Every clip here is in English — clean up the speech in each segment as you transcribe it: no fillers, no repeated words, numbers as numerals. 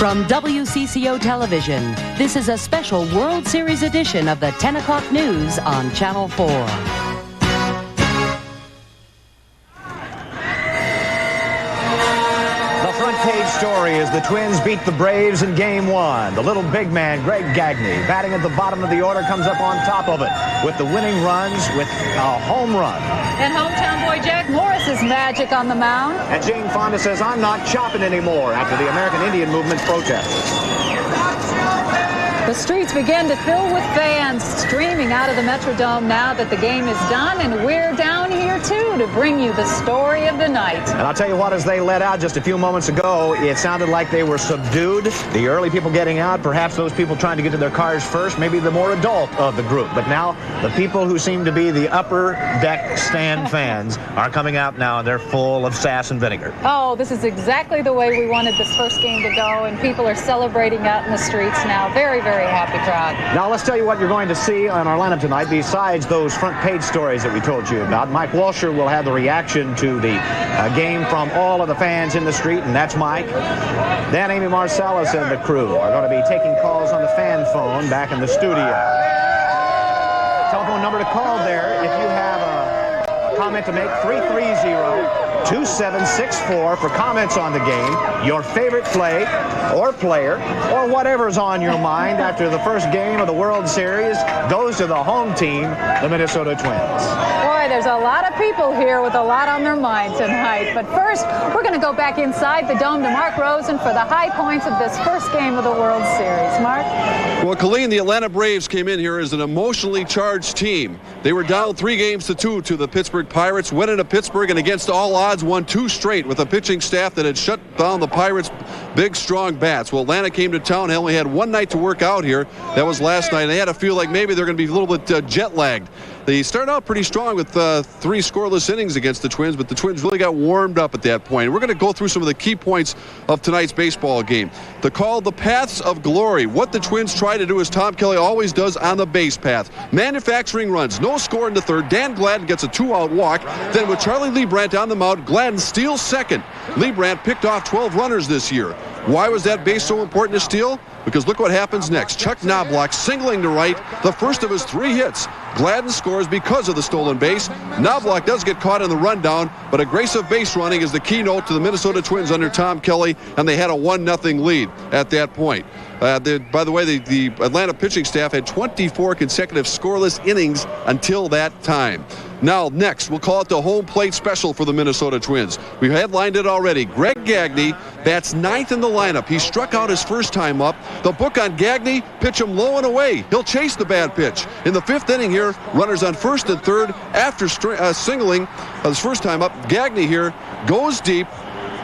From WCCO Television, this is a special World Series edition of the 10 o'clock news on Channel 4. The front page story is the Twins beat the Braves in Game 1. The little big man, Greg Gagne, batting at the bottom of the order, comes up on top of it with the winning runs with a home run. And hometown boy Jack Morris's magic on the mound. And Jane Fonda says, "I'm not chopping anymore," after the American Indian Movement's protest. The streets begin to fill with fans streaming out of the Metrodome now that the game is done, and we're down here too to bring you the story of the night. And I'll tell you what, as they let out just a few moments ago, it sounded like they were subdued. The early people getting out, perhaps those people trying to get to their cars first, maybe the more adult of the group. But now the people who seem to be the upper deck stand fans are coming out now, and they're full of sass and vinegar. Oh, this is exactly the way we wanted this first game to go, and people are celebrating out in the streets now. Very, very happy crowd. Now let's tell you what you're going to see on our lineup tonight besides those front page stories that we told you about. Mike Walsher will have the reaction to the game from all of the fans in the street, and that's Mike. Then Amy Marcellus and the crew are going to be taking calls on the fan phone back in the studio. Telephone number to call there if you have a comment to make, 330-2764 for comments on the game, your favorite play or player, or whatever's on your mind after the first game of the World Series goes to the home team, the Minnesota Twins. Boy, there's a lot of people here with a lot on their mind tonight. But first, we're going to go back inside the Dome to Mark Rosen for the high points of this first game of the World Series. Mark? Well, Colleen, the Atlanta Braves came in here as an emotionally charged team. They were down 3-2 to the Pittsburgh Pirates, went into Pittsburgh, and against all odds won 2 straight with a pitching staff that had shut down the Pirates' big, strong bats. Well, Atlanta came to town. They only had one night to work out here. That was last night. They had to feel like maybe they're going to be a little bit jet-lagged. They started out pretty strong with 3 scoreless innings against the Twins, but the Twins really got warmed up at that point. We're going to go through some of the key points of tonight's baseball game. The call, the paths of glory. What the Twins try to do, as Tom Kelly always does on the base path. Manufacturing runs. No score in the third. Dan Gladden gets a 2-out walk. Then with Charlie Leibrandt on the mound, Gladden steals second. Leibrandt picked off 12 runners this year. Why was that base so important to steal? Because look what happens next. Chuck Knobloch singling to right, the first of his 3 hits. Gladden scores because of the stolen base. Knobloch does get caught in the rundown, but aggressive base running is the keynote to the Minnesota Twins under Tom Kelly, and they had a 1-0 lead at that point. By the way, the Atlanta pitching staff had 24 consecutive scoreless innings until that time. Now, next, we'll call it the home plate special for the Minnesota Twins. We've headlined it already. Greg Gagne bats 9th in the lineup. He struck out his first time up. The book on Gagne, pitch him low and away. He'll chase the bad pitch. In the 5th inning here, runners on 1st and 3rd after singling his first time up. Gagne here goes deep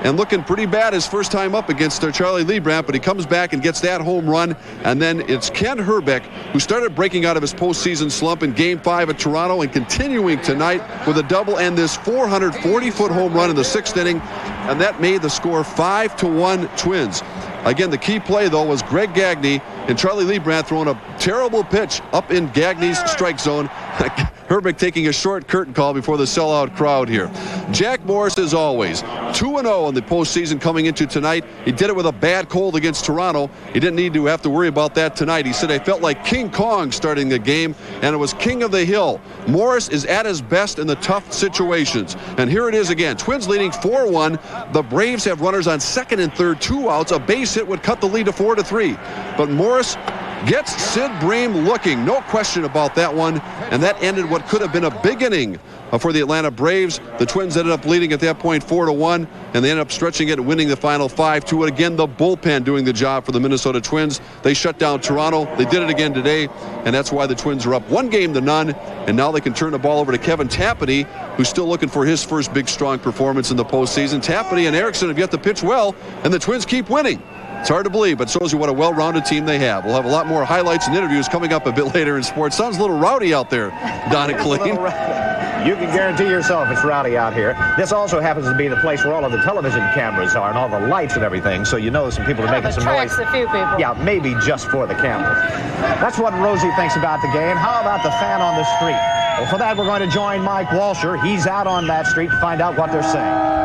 and looking pretty bad his first time up against Charlie Leibrandt, but he comes back and gets that home run. And then it's Ken Herbeck, who started breaking out of his postseason slump in Game 5 at Toronto and continuing tonight with a double and this 440-foot home run in the 6th inning, and that made the score 5-1 Twins. Again, the key play, though, was Greg Gagne and Charlie Leibrandt throwing a terrible pitch up in Gagne's strike zone. Herbeck taking a short curtain call before the sellout crowd here. Jack Morris, as always, 2-0 in the postseason coming into tonight. He did it with a bad cold against Toronto. He didn't need to have to worry about that tonight. He said, "I felt like King Kong starting the game, and it was King of the Hill." Morris is at his best in the tough situations. And here it is again. Twins leading 4-1. The Braves have runners on 2nd and 3rd, 2 outs. A base hit would cut the lead to 4-3. But Morris gets Sid Bream looking, no question about that one, and that ended what could have been a big inning for the Atlanta Braves. The Twins ended up leading at that point 4-1, and they ended up stretching it and winning the final 5-2. And again, the bullpen doing the job for the Minnesota Twins. They shut down Toronto. They did it again today, and that's why the Twins are up 1-0, and now they can turn the ball over to Kevin Tapani, who's still looking for his first big, strong performance in the postseason. Tapani and Erickson have yet to pitch well, and the Twins keep winning. It's hard to believe, but shows you what a well-rounded team they have. We'll have a lot more highlights and interviews coming up a bit later in sports. Sounds a little rowdy out there, Don and Colleen. You can guarantee yourself it's rowdy out here. This also happens to be the place where all of the television cameras are and all the lights and everything, so you know some people are making some noise. A few people. Yeah, maybe just for the cameras. That's what Rosie thinks about the game. How about the fan on the street? Well, for that, we're going to join Mike Walsher. He's out on that street to find out what they're saying.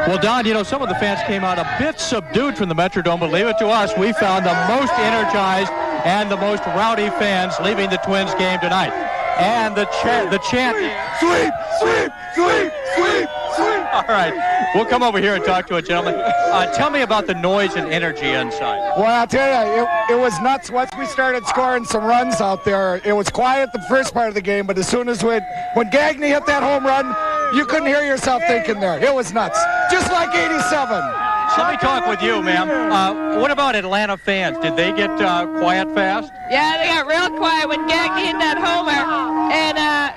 Well, Don, you know, some of the fans came out a bit subdued from the Metrodome, but leave it to us. We found the most energized and the most rowdy fans leaving the Twins game tonight. And the chant, sweep, sweep, sweep, sweep, sweep. All right, we'll come over here and talk to a gentleman. Tell me about the noise and energy inside. Well, I'll tell you, it was nuts once we started scoring some runs out there. It was quiet the first part of the game, but as soon as when Gagne hit that home run, you couldn't hear yourself thinking there. It was nuts, just like 87. Let me talk with you, ma'am. What about Atlanta fans? Did they get quiet fast? Yeah, they got real quiet when Gagne hit that homer. And a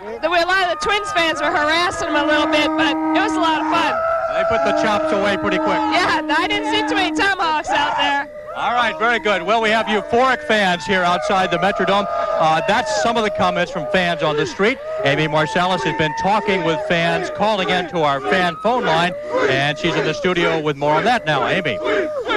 lot of the Twins fans were harassing them a little bit, but it was a lot of fun. They put the chops away pretty quick. Yeah, I didn't see too many tomahawks out there. All right, very good. Well, we have euphoric fans here outside the Metrodome. That's some of the comments from fans on the street. Amy Marsalis has been talking with fans, calling into our fan phone line, and she's in the studio with more on that now. Amy.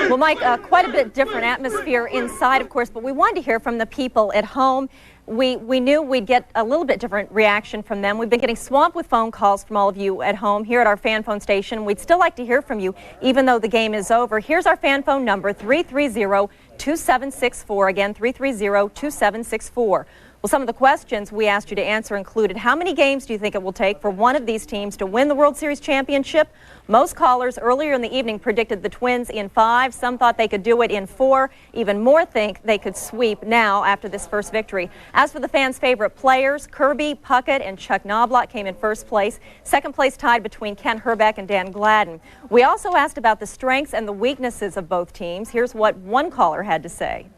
Well, Mike, quite a bit different atmosphere inside, of course, but we wanted to hear from the people at home. We knew we'd get a little bit different reaction from them. We've been getting swamped with phone calls from all of you at home here at our fan phone station. We'd still like to hear from you, even though the game is over. Here's our fan phone number, 330-2764. Again, 330-2764. Well, some of the questions we asked you to answer included, how many games do you think it will take for one of these teams to win the World Series championship? Most callers earlier in the evening predicted the Twins in 5. Some thought they could do it in 4. Even more think they could sweep now after this first victory. As for the fans' favorite players, Kirby, Puckett, and Chuck Knobloch came in first place. Second place tied between Ken Herbeck and Dan Gladden. We also asked about the strengths and the weaknesses of both teams. Here's what one caller had to say.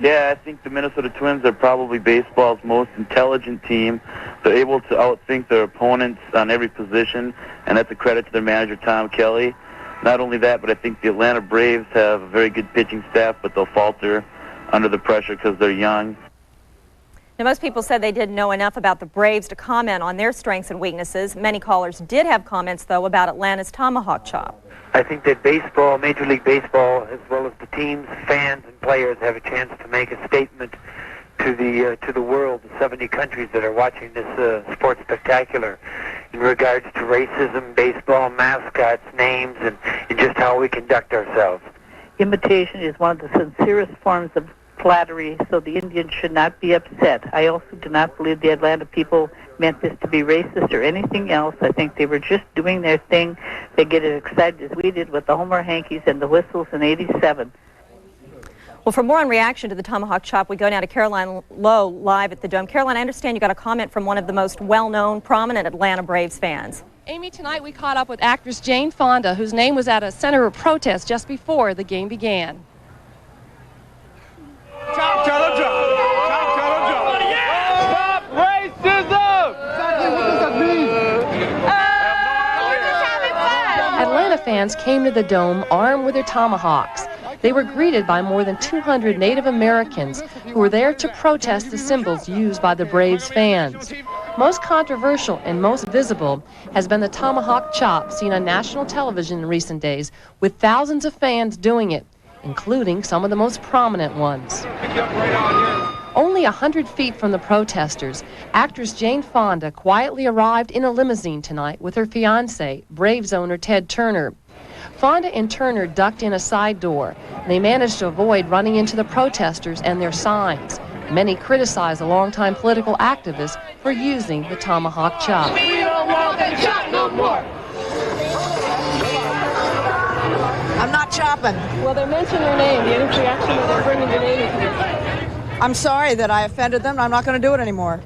Yeah, I think the Minnesota Twins are probably baseball's most intelligent team. They're able to outthink their opponents on every position, and that's a credit to their manager, Tom Kelly. Not only that, but I think the Atlanta Braves have a very good pitching staff, but they'll falter under the pressure because they're young. Now, most people said they didn't know enough about the Braves to comment on their strengths and weaknesses. Many callers did have comments, though, about Atlanta's tomahawk chop. I think that baseball, Major League Baseball, as well as the teams, fans, and players have a chance to make a statement to the world, the 70 countries that are watching this sports spectacular in regards to racism, baseball, mascots, names, and just how we conduct ourselves. Imitation is one of the sincerest forms of flattery, so the Indians should not be upset. I also do not believe the Atlanta people meant this to be racist or anything else. I think they were just doing their thing. They get as excited as we did with the Homer Hankies and the whistles in '87. Well, for more on reaction to the tomahawk chop, we go now to Caroline Lowe live at the Dome. Caroline, I understand you got a comment from one of the most well-known, prominent Atlanta Braves fans. Amy, tonight we caught up with actress Jane Fonda, whose name was at a center of protest just before the game began. Chop, chop, chop. Chop, chop, chop. Stop racism! Exactly, what does that mean? Atlanta fans came to the Dome armed with their tomahawks. They were greeted by more than 200 Native Americans who were there to protest the symbols used by the Braves fans. Most controversial and most visible has been the tomahawk chop seen on national television in recent days, with thousands of fans doing it, including some of the most prominent ones. Only 100 feet from the protesters, actress Jane Fonda quietly arrived in a limousine tonight with her fiancé, Braves owner Ted Turner. Fonda and Turner ducked in a side door. They managed to avoid running into the protesters and their signs. Many criticized the longtime political activist for using the tomahawk chop. We don't want that chop no more. I'm not chopping. Well, they mentioned your name. You didn't reaction that they're bringing your name into this. I'm sorry that I offended them. I'm not going to do it anymore.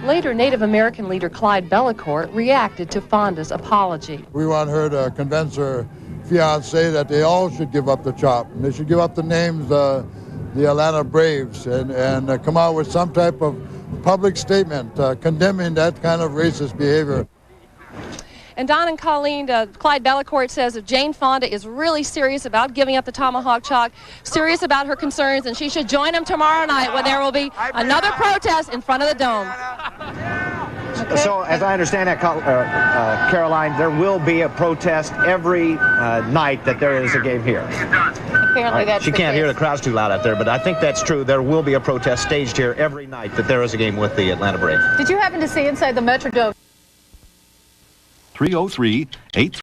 Later, Native American leader Clyde Bellecourt reacted to Fonda's apology. We want her to convince her fiancé that they all should give up the chop. And they should give up the names, the Atlanta Braves, and come out with some type of public statement condemning that kind of racist behavior. And Don and Colleen, Clyde Bellecourt says that Jane Fonda is really serious about giving up the tomahawk chop, serious about her concerns, and she should join them tomorrow night when there will be another protest in front of the Dome. Okay. So, as I understand that, Caroline, there will be a protest every night that there is a game here. Apparently that's She can't hear, the crowd's too loud out there, but I think that's true. There will be a protest staged here every night that there is a game with the Atlanta Braves. Did you happen to see inside the Metrodome 303-83.